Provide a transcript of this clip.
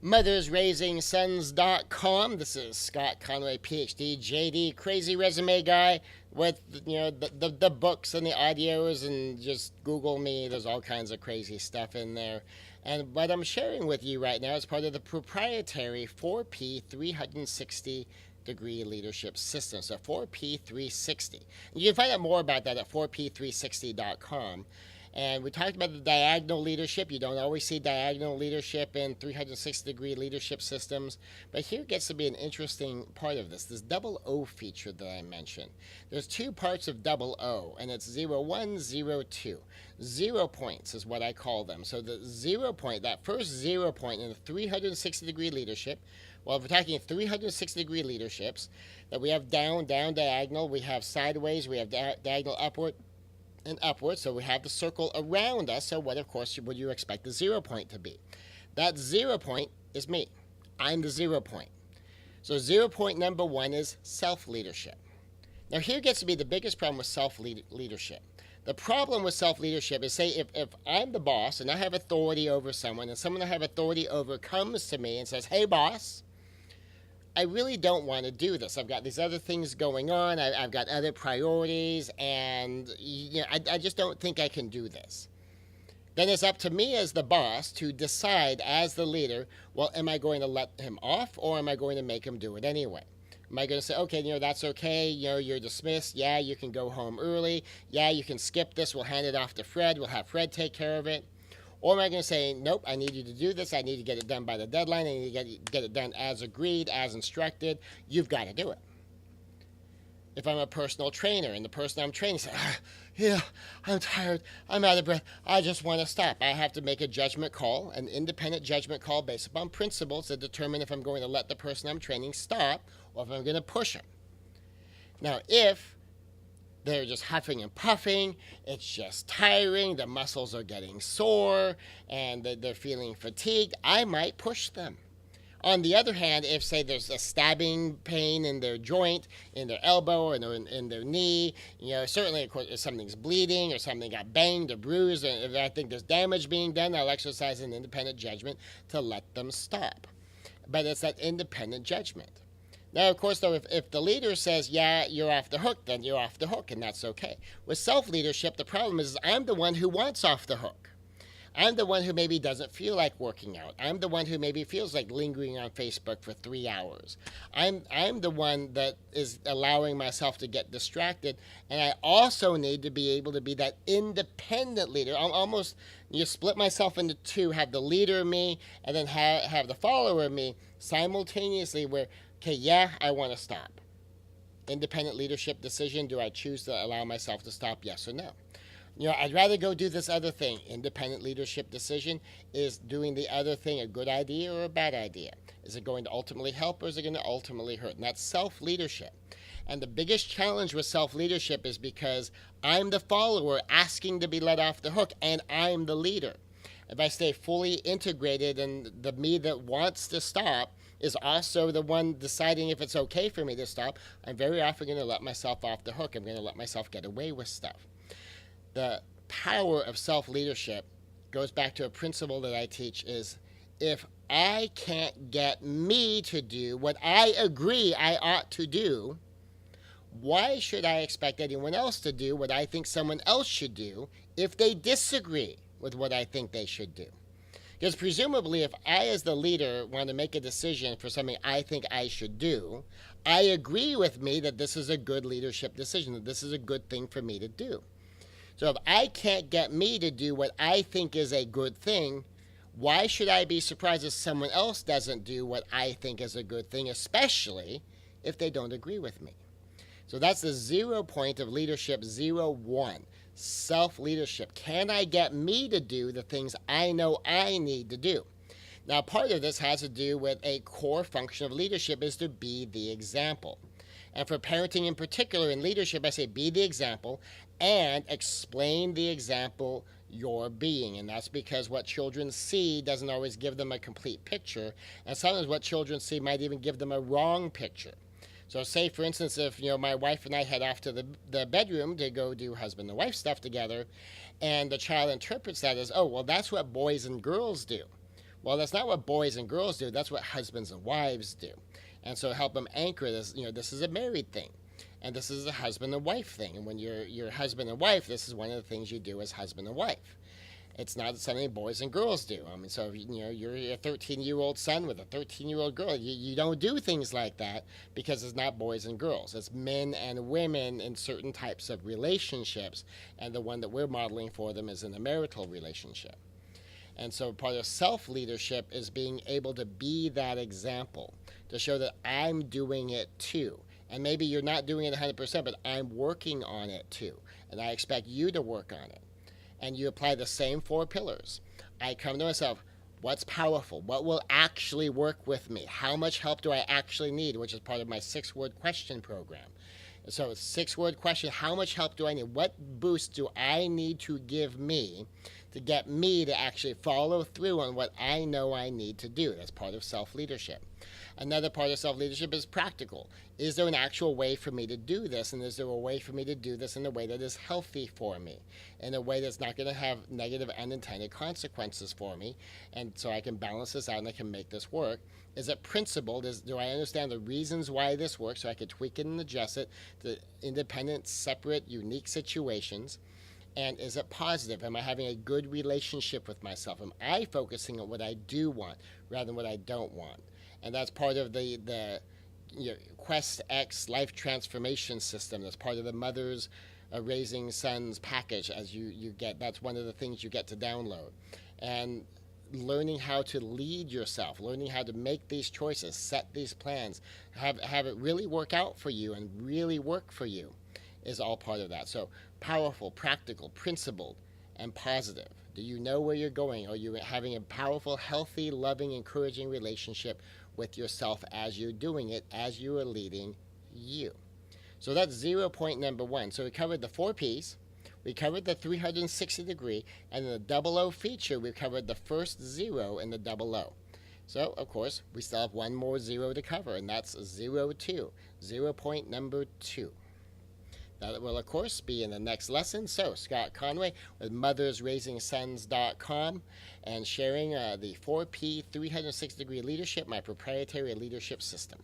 mothersraisingsons.com. This is Scott Conway, PhD, JD, crazy resume guy with the books and the audios, and just Google me. There's all kinds of crazy stuff in there. And what I'm sharing with you right now is part of the proprietary 4P 360 degree leadership system. So 4P 360. You can find out more about that at 4p360.com. And we talked about the diagonal leadership. You don't always see diagonal leadership in 360-degree leadership systems. But here gets to be an interesting part of this double O feature that I mentioned. There's two parts of double O, and it's 0, 1, 0, 2. 0 points is what I call them. So the 0 point, that first 0 point in the 360-degree leadership, well, if we're talking 360-degree leaderships, that we have down, diagonal, we have sideways, we have diagonal upward, and upward, so we have the circle around us. So what, of course, would you expect the 0 point to be? That 0 point is me. I'm the 0 point. So 0 point number 1 is self-leadership. Now here gets to be the biggest problem with self-leadership. The problem with self-leadership is, say, if I'm the boss and I have authority over someone, and someone I have authority over comes to me and says, hey, boss, I really don't want to do this. I've got these other things going on. I've got other priorities, and I just don't think I can do this. Then it's up to me as the boss to decide as the leader, well, am I going to let him off, or am I going to make him do it anyway? Am I going to say, okay, that's okay, you're dismissed. Yeah, you can go home early. Yeah, you can skip this. We'll hand it off to Fred. We'll have Fred take care of it. Or am I going to say, nope, I need you to do this. I need to get it done by the deadline. I need to get it done as agreed, as instructed. You've got to do it. If I'm a personal trainer and the person I'm training says, I'm tired, I'm out of breath, I just want to stop. I have to make a judgment call, an independent judgment call based upon principles to determine if I'm going to let the person I'm training stop or if I'm going to push him. Now, if they're just huffing and puffing, it's just tiring, the muscles are getting sore, and they're feeling fatigued, I might push them. On the other hand, if, say, there's a stabbing pain in their joint, in their elbow, or in their knee, certainly, of course, if something's bleeding or something got banged or bruised, or if I think there's damage being done, I'll exercise an independent judgment to let them stop. But it's that independent judgment. Now, of course, though, if the leader says, yeah, you're off the hook, then you're off the hook, and that's okay. With self-leadership, the problem is I'm the one who wants off the hook. I'm the one who maybe doesn't feel like working out. I'm the one who maybe feels like lingering on Facebook for 3 hours. I'm the one that is allowing myself to get distracted, and I also need to be able to be that independent leader. I'll almost split myself into two, have the leader of me, and then have the follower of me simultaneously where, okay, yeah, I want to stop. Independent leadership decision, do I choose to allow myself to stop, yes or no? I'd rather go do this other thing. Independent leadership decision, is doing the other thing a good idea or a bad idea? Is it going to ultimately help or is it going to ultimately hurt? And that's self-leadership. And the biggest challenge with self-leadership is because I'm the follower asking to be let off the hook, and I'm the leader. If I stay fully integrated and the me that wants to stop is also the one deciding if it's okay for me to stop, I'm very often going to let myself off the hook. I'm going to let myself get away with stuff. The power of self-leadership goes back to a principle that I teach is, if I can't get me to do what I agree I ought to do, why should I expect anyone else to do what I think someone else should do if they disagree with what I think they should do? Because presumably, if I as the leader want to make a decision for something I think I should do, I agree with me that this is a good leadership decision, that this is a good thing for me to do. So if I can't get me to do what I think is a good thing, why should I be surprised if someone else doesn't do what I think is a good thing, especially if they don't agree with me? So that's the 0 point of leadership, 0-1. Self-leadership. Can I get me to do the things I know I need to do? Now, part of this has to do with a core function of leadership is to be the example. And for parenting in particular, in leadership, I say be the example and explain the example you're being. And that's because what children see doesn't always give them a complete picture. And sometimes what children see might even give them a wrong picture. So say, for instance, if my wife and I head off to the bedroom to go do husband and wife stuff together, and the child interprets that as, oh, well, that's what boys and girls do. Well, that's not what boys and girls do. That's what husbands and wives do. And so help them anchor this. This is a married thing, and this is a husband and wife thing. And when you're husband and wife, this is one of the things you do as husband and wife. It's not something boys and girls do. I mean, so if, you're a 13-year-old son with a 13-year-old girl. You don't do things like that because it's not boys and girls. It's men and women in certain types of relationships, and the one that we're modeling for them is in a marital relationship. And so part of self-leadership is being able to be that example, to show that I'm doing it too. And maybe you're not doing it 100%, but I'm working on it too. And I expect you to work on it. And you apply the same 4 pillars. I come to myself, what's powerful? What will actually work with me? How much help do I actually need? Which is part of my 6-word question program. So 6-word question, how much help do I need? What boost do I need to give me to get me to actually follow through on what I know I need to do? That's part of self-leadership. Another part of self-leadership is practical. Is there an actual way for me to do this? And is there a way for me to do this in a way that is healthy for me? In a way that's not going to have negative unintended consequences for me? And so I can balance this out and I can make this work. Is it principled? Do I understand the reasons why this works so I can tweak it and adjust it to independent, separate, unique situations? And is it positive? Am I having a good relationship with myself? Am I focusing on what I do want rather than what I don't want? And that's part of the Quest X life transformation system. That's part of the Mothers Raising Sons package. As you get, that's one of the things you get to download. And learning how to lead yourself, learning how to make these choices, set these plans, have it really work out for you and really work for you is all part of that. So powerful, practical, principled, and positive. Do you know where you're going? Are you having a powerful, healthy, loving, encouraging relationship with yourself as you're doing it, as you are leading you? So that's 0 point number 1. So we covered the 4 P's, we covered the 360 degree, and in the 00 feature, we covered the first 0 in the 00. So, of course, we still have one more 0 to cover, and that's 02, 0 point number 2. That will, of course, be in the next lesson. So, Scott Conway with mothersraisingsons.com and sharing the 4P 360 degree leadership, my proprietary leadership system.